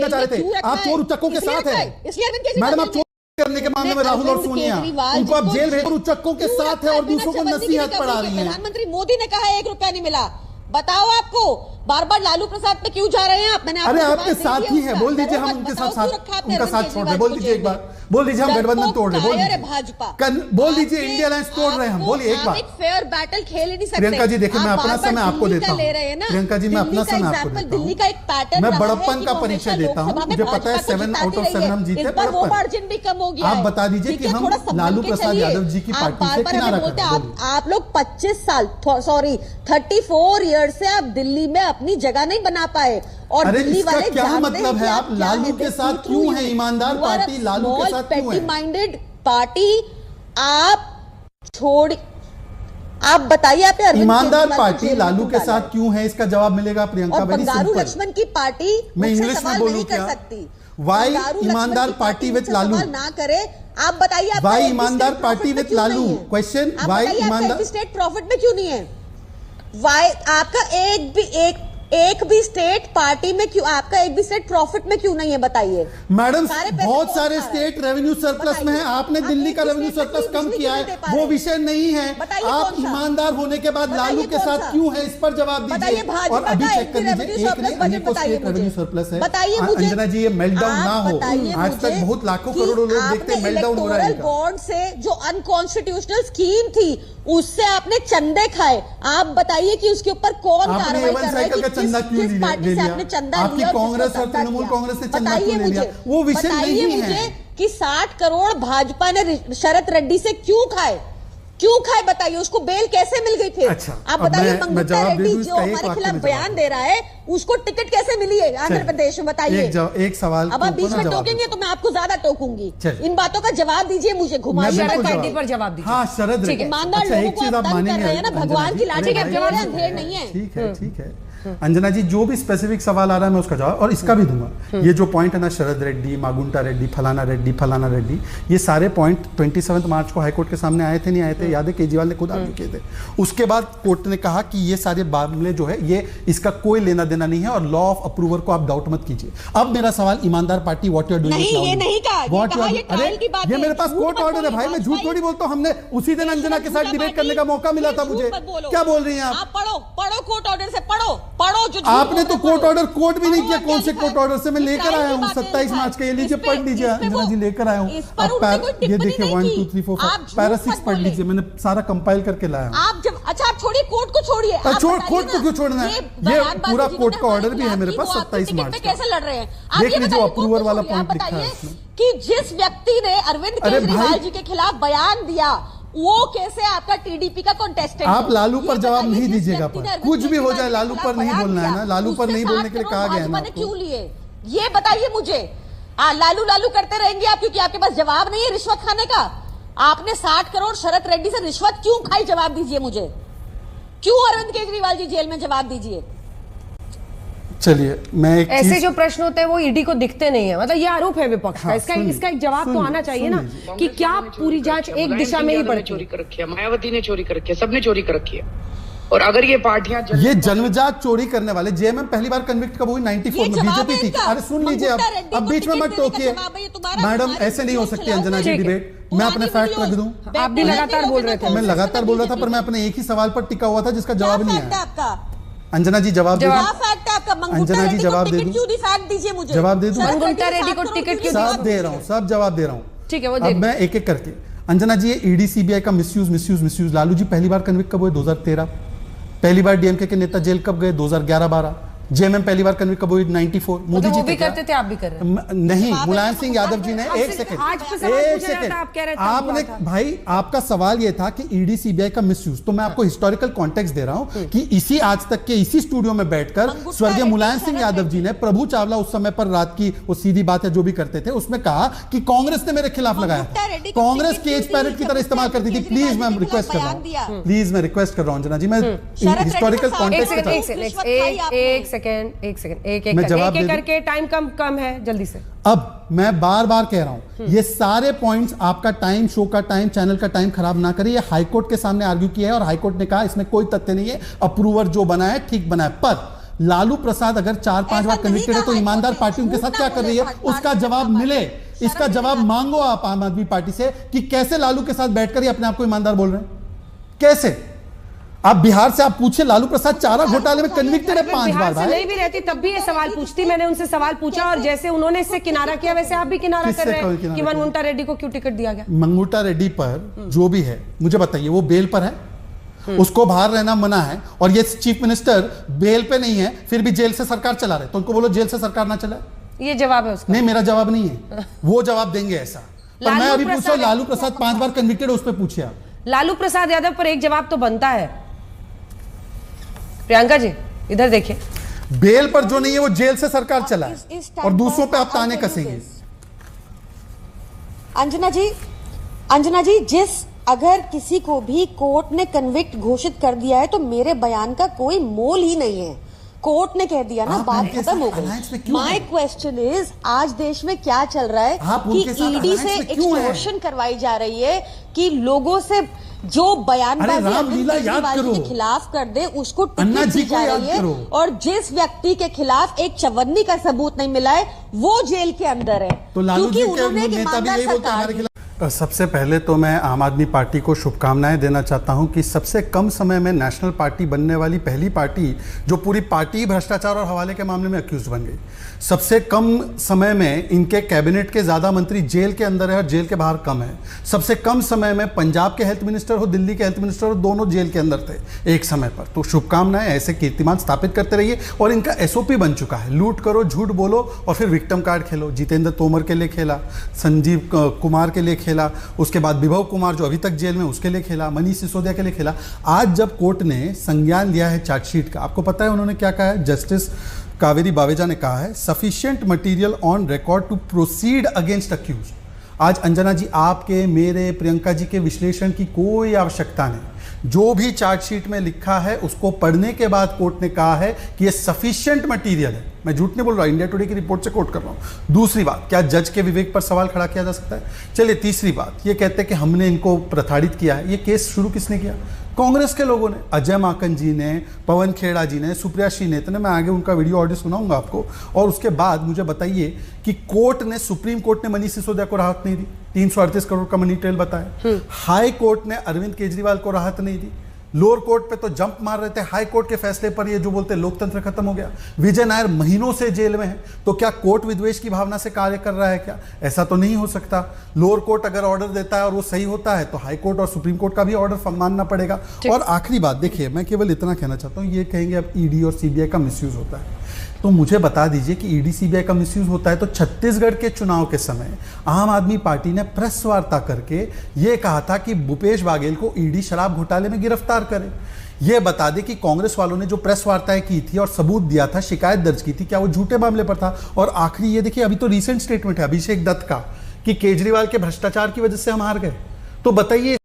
चाह रहे थे, आप चोर उच्चकों के साथ है मैडम। आप चोर करने के मामले में राहुल और सोनिया उनको आप जेल भेज उच्चकों के साथ है और दूसरों को नसीहत पढ़ा रही है। प्रधानमंत्री मोदी ने कहा 1 रुपया नहीं मिला। बताओ आपको बार बार लालू प्रसाद पे क्यों जा रहे हैं आप? मैंने अरे आपके साथ ही है, बोल दीजिए हम उनके साथ उनका साथ छोड़ रहे। बोल दीजिए एक बार, बोल दीजिए हम गठबंधन तोड़ रहे हैं। भाजपा बोल दीजिए इंडिया अलायंस तोड़ रहे हैं हम। बोलिए एक बार। फेयर बैटल खेल ही नहीं सकते। प्रियंका जी देखिए, मैं अपना समय आपको देता हूँ। प्रियंका जी मैं अपना समय आपको देता हूँ। दिल्ली का एक पैटर्न, मैं बड़प्पन का परिचय देता हूँ। मुझे पता है 7 आउट ऑफ 7 हम जीते। वो मार्जिन भी कम हो गया। आप बता दीजिए कि हम लालू प्रसाद यादव जी की पार्टी से किनारा करते हैं। आप लोग 25 साल, सॉरी 34 ईयर से आप दिल्ली में अपनी जगह नहीं बना पाए। और अरे दिल्ली इसका वाले क्या मतलब है? आप लालू के साथ क्यों हैं? ईमानदार पार्टी लालू के साथ क्यों है? माइंडेड पार्टी आप छोड़, आप बताइए। आप ईमानदार पार्टी लालू के साथ क्यों है? इसका जवाब मिलेगा प्रियंका। Very simple. लक्ष्मण की पार्टी मैं इंग्लिश में बोलूं क्या? वाई ईमानदार पार्टी विद लालू ना करे। आप बताइए वाई ईमानदार party with Lalu. Question Y ईमानदार स्टेट प्रॉफिट में क्यों नहीं है? वाई आपका एक भी स्टेट पार्टी में क्यों, आपका एक भी स्टेट प्रॉफिट में क्यों नहीं है? बताइए मैडम। बहुत सारे स्टेट रेवेन्यू सरप्लस में है। आपने दिल्ली का रेवेन्यू सरप्लस कम किया है, वो विषय नहीं है। आप ईमानदार होने के बाद लालू के साथ क्यों है, इस पर जवाब दीजिए। और अभी चेक कर लीजिए, एक नहीं अनेकों स्टेट रेवेन्यू सरप्लस है। अंजना जी ये मेल्टडाउन ना हो। आज तक बहुत लाखों करोड़ों लोग देखते हैं मेल्टडाउन हो रहा है। बॉन्ड से जो अनकॉन्स्टिट्यूशनल स्कीम थी उससे आपने चंदे खाए। आप बताइए कि उसके ऊपर कौन कार्रवाई कर रहा है? चंदा क्यों ले लिया? आपकी कांग्रेस और तृणमूल कांग्रेस ने चंदा क्यों ले लिया? वो विषय नहीं है कि 60 करोड़ भाजपा ने शरद रेड्डी से क्यों खाए? क्यों खाए बताइए? उसको बेल कैसे मिल गई फिर? अच्छा, आप बताइए। मंगता रेड्डी जो हमारे खिलाफ बयान दे रहा है उसको टिकट कैसे मिली है आंध्र प्रदेश में? बताइए। एक सवाल अब आप बीच में टोकेंगे तो मैं आपको ज्यादा टोकूंगी। इन बातों का जवाब दीजिए मुझे। घुमा शरद रेड्डी पर जवाब दीजिए। हाँ शरद ईमानदार लोगों को आप तंग कर रहे हैं ना, भगवान की लाठी के अंधेर नहीं है। ठीक है ठीक है अंजना जी, जो भी स्पेसिफिक सवाल आ रहा है मैं उसका जवाब और इसका भी दूंगा। ये जो पॉइंट है ना, शरद रेड्डी, मागुंटा रेड्डी, फलाना रेड्डी, ये सारे पॉइंट 27 मार्च को हाईकोर्ट के सामने आए थे, नहीं आए थे? याद है केजरीवाल ने खुद आगे किए थे। उसके बाद कोर्ट ने कहा कि ये सारे मामले जो है ये इसका कोई लेना देना नहीं है और लॉ ऑफ अप्रूवर को आप डाउट मत कीजिए। अब मेरा सवाल, ईमानदार party what you are doing? ये नहीं कहा, अरे ये मेरे पास कोर्ट ऑर्डर है भाई, मैं झूठ थोड़ी बोलता हूँ। हमने उसी दिन अंजना के साथ डिबेट करने का मौका मिला था मुझे। क्या बोल रही हैं आप? पढ़ो कोर्ट ऑर्डर से, पढ़ो जो आपने तो कोर्ट ऑर्डर कोर्ट भी नहीं किया। कौन से कोर्ट ऑर्डर से? मैं लेकर आया हूँ 27 मार्च का। ये लीजिए पढ़ लीजिए अंजना जी, लेकर आया हूँ। ये देखिए 1 2 3 4 5 पैरा 6 पढ़ लीजिए, मैंने सारा कंपाइल करके लाया हूँ। आप जब आप छोड़िए कोर्ट को, छोड़िए कोर्ट को क्यों छोड़ना है? ये पूरा कोर्ट का ऑर्डर भी है मेरे पास 27 मार्च का। कैसे लड़ रहे हैं? देख लीजिए अप्रूवल वाला पॉइंट लिखा है इसमें कि जिस व्यक्ति ने अरविंद केजरीवाल जी के खिलाफ बयान दिया वो कैसे आपका टीडीपी का कॉन्टेस्टेंट? आप लालू पर जवाब नहीं दीजिएगा, पर कुछ भी हो जाए लालू पर नहीं बोलना है ना। लालू पर नहीं बोलने के लिए कहा गया है ना। क्यों लिए ये बताइए मुझे। लालू करते रहेंगे आप क्योंकि आपके पास जवाब नहीं है रिश्वत खाने का। आपने 60 करोड़ शरद रेड्डी से रिश्वत क्यों खाई? जवाब दीजिए मुझे। क्यों अरविंद केजरीवाल जी जेल में? जवाब दीजिए। चलिए मैं ऐसे जो प्रश्न होते हैं वो ईडी को दिखते नहीं है, मतलब ये आरोप है विपक्ष का। इसका एक जवाब तो आना चाहिए ना कि क्या पूरी जांच एक दिशा में ही बढ़ती है? चोरी कर रखी है, मायावती ने चोरी कर रखी है, सबने चोरी कर रखी है। और अगर ये पार्टियां ये जन्मजात चोरी करने वाले, जेएमएम पहली बार कन्विक्ट कब हुई? 94 में बीजेपी थी। अरे सुन लीजिए, अब बीच में मत टोकिए मैडम, ऐसे नहीं हो सकती अंजना जी डिबेट। मैं अपने फैक्ट रख दूं? आप भी लगातार बोल रहे थे। मैं लगातार बोल रहा था पर मैं अपने एक ही सवाल पर टिका हुआ था जिसका जवाब नहीं आया। अंजना जी जवाब दे दो। अंजना जी जवाब दे दो। दीजिए मुझे। जवाब दे दूं? मंगुंटा रेड्डी को टिकट क्यों? सब दे रहा हूँ, सब जवाब दे रहा हूँ। ठीक है, वो अब मैं एक एक करके। अंजना जी ये ईडी सीबीआई का मिसयूज। लालू जी पहली बार कन्विक्ट कब हुए? 2013। पहली बार डीएमके के नेता जेल कब गए? 2011-12। जेएमएम पहली बार कन्विक्ट कब हुई? 94। मोदी जी करते थे, आप भी कर रहे हैं? नहीं, मुलायम सिंह यादव जी ने। एक सेकंड आपने भाई, आपका सवाल यह था कि ईडी सीबीआई का मिसयूज, तो मैं आपको हिस्टोरिकल कॉन्टेक्स्ट दे रहा हूं कि इसी आज तक के इसी स्टूडियो में बैठकर स्वर्गीय मुलायम सिंह यादव जी ने प्रभु चावला उस समय पर रात की वो सीधी बात है जो भी करते थे उसमें कहा कि कांग्रेस ने मेरे खिलाफ लगाया था। कांग्रेस केज पैरेट की तरह इस्तेमाल करती थी। प्लीज मैं रिक्वेस्ट कर रहा हूं, प्लीज मैं रिक्वेस्ट कर रहा हूं अंजना जी, मैं हिस्टोरिकल कॉन्टेक्स्ट एक सेकंड करके टाइम कम है, जल्दी से। अब मैं बार बार कह रहा हूं ये सारे पॉइंट्स आपका टाइम, शो का टाइम, चैनल का टाइम खराब ना करिए। हाईकोर्ट के सामने आर्ग्यू किया है और हाईकोर्ट ने कहा इसमें कोई तथ्य नहीं है, अप्रूवर जो बना है ठीक बना है। पर लालू प्रसाद अगर 4-5 बार ऐसा कन्विक्टेड है नहीं तो कहा, ईमानदार झूठ पार्टी उनके ना साथ क्या कर रही है, बोले, उसका जवाब मिले। इसका जवाब मांगो आप आम आदमी पार्टी से कि कैसे लालू के साथ बैठकर ये अपने आप को ईमानदार बोल रहे हैं, कैसे? आप बिहार से आप पूछे, लालू प्रसाद चारा घोटाले में कन्विक्टेड है 5 बिहार बार से भाई। नहीं भी रहती तब भी ये सवाल पूछती, मैंने उनसे सवाल पूछा और जैसे उन्होंने इससे किनारा किया वैसे आप भी किनारा किससे कर रहे कोई हैं किनारा कि किया? मनमुंटा रेड्डी को क्यों टिकट दिया गया। मंगूटा रेड्डी पर जो भी है मुझे बताइए, वो बेल पर है, उसको बाहर रहना मना है, और ये चीफ मिनिस्टर बेल पे नहीं है फिर भी जेल से सरकार चला रहे, तो उनको बोलो जेल से सरकार ना चलाए। ये जवाब है उसका? नहीं, मेरा जवाब नहीं है, वो जवाब देंगे ऐसा। पर मैं अभी पूछा लालू प्रसाद 5 बार कन्विक्टेड, उस पर पूछिए आप। लालू प्रसाद यादव पर एक जवाब तो बनता है। प्रियंका जी इधर देखिए, बेल पर जो नहीं है वो जेल से सरकार चलाए और दूसरों पे आप ताने कसेंगे। अंजना जी, जिस अगर किसी को भी कोर्ट ने कन्विक्ट घोषित कर दिया है तो मेरे बयान का कोई मोल ही नहीं है। कोर्ट ने कह दिया ना, बात खत्म हो गई। माय क्वेश्चन इज, आज देश में क्या चल रहा है कि ईडी से एक्सटॉर्शन करवाई जा रही है कि लोगों से जो बयानबाजी केजरीवाल के खिलाफ कर दे उसको टिकट दी जा रही है, और जिस व्यक्ति के खिलाफ एक चवन्नी का सबूत नहीं मिला है वो जेल के अंदर है, तो लालू जी क्योंकि उन्होंने के नेता भी यही बोलते हैं हमारे खिलाफ। सबसे पहले तो मैं आम आदमी पार्टी को शुभकामनाएं देना चाहता हूं कि सबसे कम समय में नेशनल पार्टी बनने वाली पहली पार्टी जो पूरी पार्टी भ्रष्टाचार और हवाले के मामले में अक्यूज बन गई। सबसे कम समय में इनके कैबिनेट के ज़्यादा मंत्री जेल के अंदर है और जेल के बाहर कम है। सबसे कम समय में पंजाब के हेल्थ मिनिस्टर हो, दिल्ली के हेल्थ मिनिस्टर हो, दोनों जेल के अंदर थे एक समय पर। तो शुभकामनाएं, ऐसे कीर्तिमान स्थापित करते रहिए। और इनका SOP बन चुका है, लूट करो, झूठ बोलो और फिर विक्टिम कार्ड खेलो। जितेंद्र तोमर के लिए खेला, संजीव कुमार के लिए खेला, उसके बाद विभव कुमार जो अभी तक जेल में उसके लिए खेला, मनीष सिसोदिया के लिए खेला। आज जब कोर्ट ने संज्ञान लिया है चार्जशीट का, आपको पता है उन्होंने क्या कहा है? जस्टिस कावेरी बावेजा ने कहा है sufficient material on record to proceed against accused. आज अंजना जी, आपके, मेरे, प्रियंका जी के विश्लेषण की कोई आवश्यकता नहीं। जो भी चार्जशीट में लिखा है उसको पढ़ने के बाद कोर्ट ने कहा है कि ये सफिशिएंट मटेरियल है। मैं झूठ नहीं बोल रहा, इंडिया टुडे की रिपोर्ट से कोट कर रहा हूं। दूसरी बात, क्या जज के विवेक पर सवाल खड़ा किया जा सकता है? चलिए, तीसरी बात, ये कहते हैं कि हमने इनको प्रताड़ित किया है। ये केस शुरू किसने किया? कांग्रेस के लोगों ने, अजय माकन जी ने, पवन खेड़ा जी ने, सुप्रिया श्रीनेत ने। मैं आगे उनका वीडियो ऑडियो सुनाऊंगा आपको। और उसके बाद मुझे बताइए कि कोर्ट ने, सुप्रीम कोर्ट ने मनीष सिसोदिया को राहत नहीं दी, 338 करोड़ का मनी ट्रेल बताया। हाई कोर्ट ने अरविंद केजरीवाल को राहत नहीं दी। लोअर कोर्ट पे तो जंप मार रहे थे, हाई कोर्ट के फैसले पर ये जो बोलते लोकतंत्र खत्म हो गया। विजय नायर महीनों से जेल में है, तो क्या कोर्ट विद्वेष की भावना से कार्य कर रहा है क्या? ऐसा तो नहीं हो सकता। लोअर कोर्ट अगर ऑर्डर देता है और वो सही होता है तो हाई कोर्ट और सुप्रीम कोर्ट का भी ऑर्डर मानना पड़ेगा। और आखिरी बात देखिए, मैं केवल इतना कहना चाहता हूँ, ये कहेंगे अब ईडी और सीबीआई का मिसयूज होता है, तो मुझे बता दीजिए कि ईडी सीबीआई का मिसयूज होता है तो छत्तीसगढ़ के चुनाव के समय आम आदमी पार्टी ने प्रेस वार्ता करके ये कहा था कि भूपेश बाघेल को ईडी शराब घोटाले में गिरफ्तार करे। ये बता दें कि कांग्रेस वालों ने जो प्रेस वार्ताएं की थी और सबूत दिया था, शिकायत दर्ज की थी, क्या वो झूठे मामले पर था? और आखिरी ये देखिए, अभी तो रिसेंट स्टेटमेंट है अभिषेक दत्त का कि केजरीवाल के भ्रष्टाचार की वजह से हम हार गए। तो बताइए